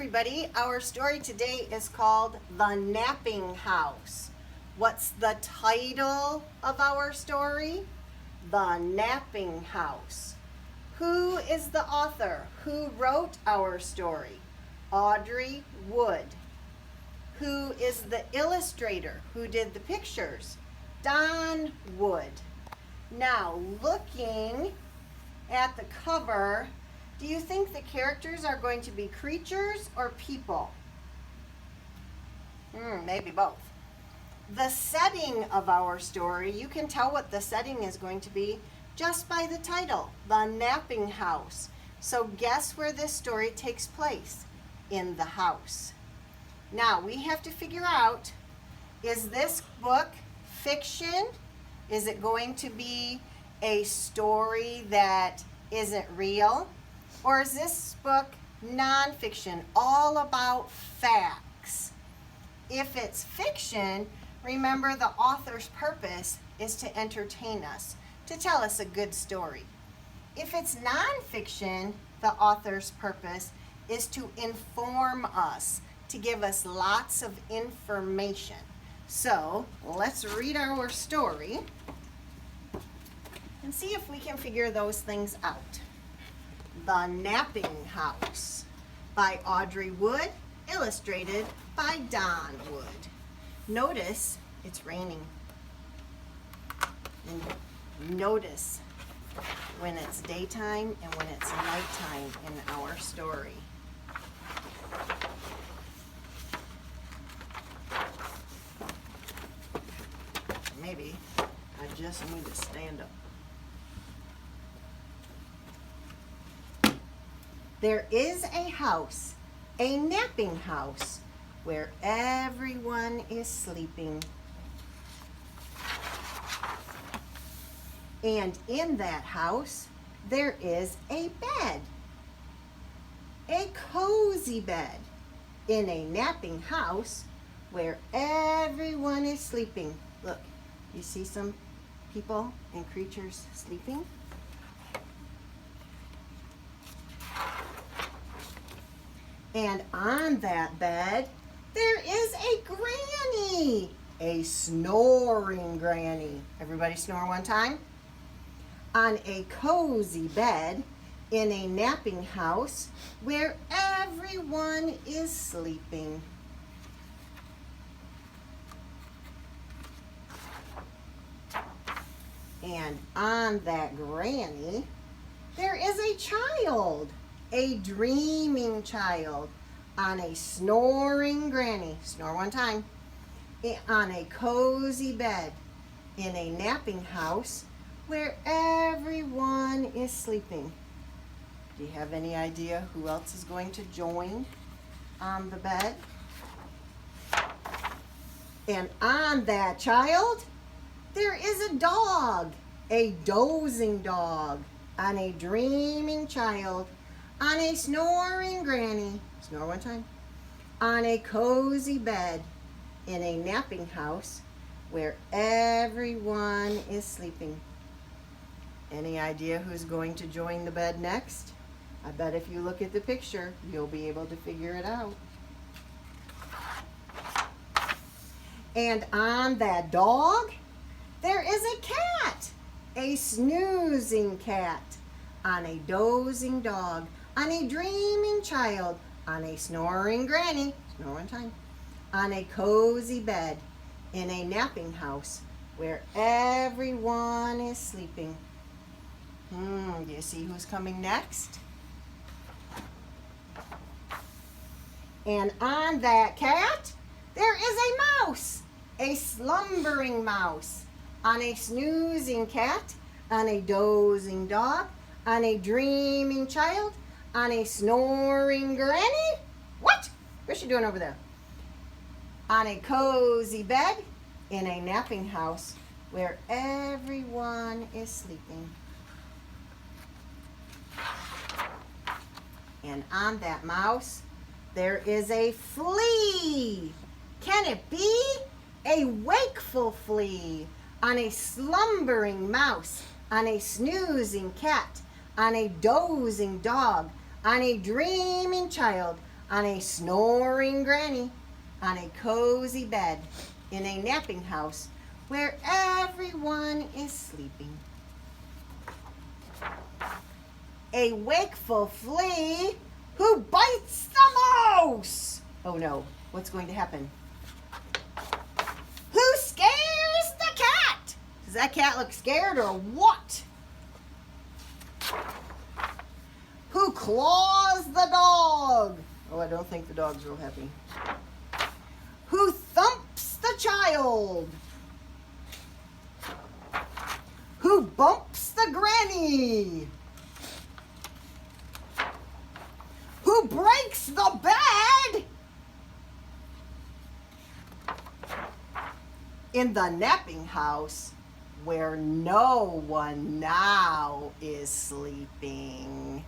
everybody. Our story today is called The Napping House. What's the title of our story? The Napping House. Who is the author? Who wrote our story? Audrey Wood. Who is the illustrator? Who did the pictures? Don Wood. Now, looking at the cover, do you think the characters are going to be creatures or people? Maybe both. The setting of our story, you can tell what the setting is going to be just by the title, The Napping House. So guess where this story takes place? In the house. Now, we have to figure out, is this book fiction? Is it going to be a story that isn't real? Or is this book nonfiction, all about facts? If it's fiction, remember the author's purpose is to entertain us, to tell us a good story. If it's nonfiction, the author's purpose is to inform us, to give us lots of information. So let's read our story and see if we can figure those things out. The Napping House by Audrey Wood, illustrated by Don Wood. Notice it's raining. And notice when it's daytime and when it's nighttime in our story. Maybe I just need to stand up. There is a house, a napping house, where everyone is sleeping. And in that house, there is a bed, a cozy bed, in a napping house where everyone is sleeping. Look, you see some people and creatures sleeping? And on that bed, there is a granny, a snoring granny. Everybody snore one time? On a cozy bed in a napping house where everyone is sleeping. And on that granny, there is a child. A dreaming child on a snoring granny. Snore one time. On a cozy bed in a napping house where everyone is sleeping. Do you have any idea who else is going to join on the bed? And on that child, there is a dog, a dozing dog on a dreaming child. On a snoring granny, snore one time, on a cozy bed in a napping house where everyone is sleeping. Any idea who's going to join the bed next? I bet if you look at the picture, you'll be able to figure it out. And on that dog, there is a cat, a snoozing cat, on a dozing dog, on a dreaming child, on a snoring granny, snore one time, on a cozy bed in a napping house where everyone is sleeping. Do you see who's coming next? And on that cat, there is a mouse, a slumbering mouse, on a snoozing cat, on a dozing dog, on a dreaming child, on a snoring granny. What? What's she doing over there? On a cozy bed in a napping house where everyone is sleeping. And on that mouse, there is a flea. Can it be a wakeful flea? On a slumbering mouse, on a snoozing cat, on a dozing dog, on a dreaming child, on a snoring granny, on a cozy bed, in a napping house where everyone is sleeping. A wakeful flea who bites the mouse. Oh no, what's going to happen? Who scares the cat? Does that cat look scared or what? Who claws the dog? Oh, I don't think the dog's real happy. Who thumps the child? Who bumps the granny? Who breaks the bed? In the napping house where no one now is sleeping.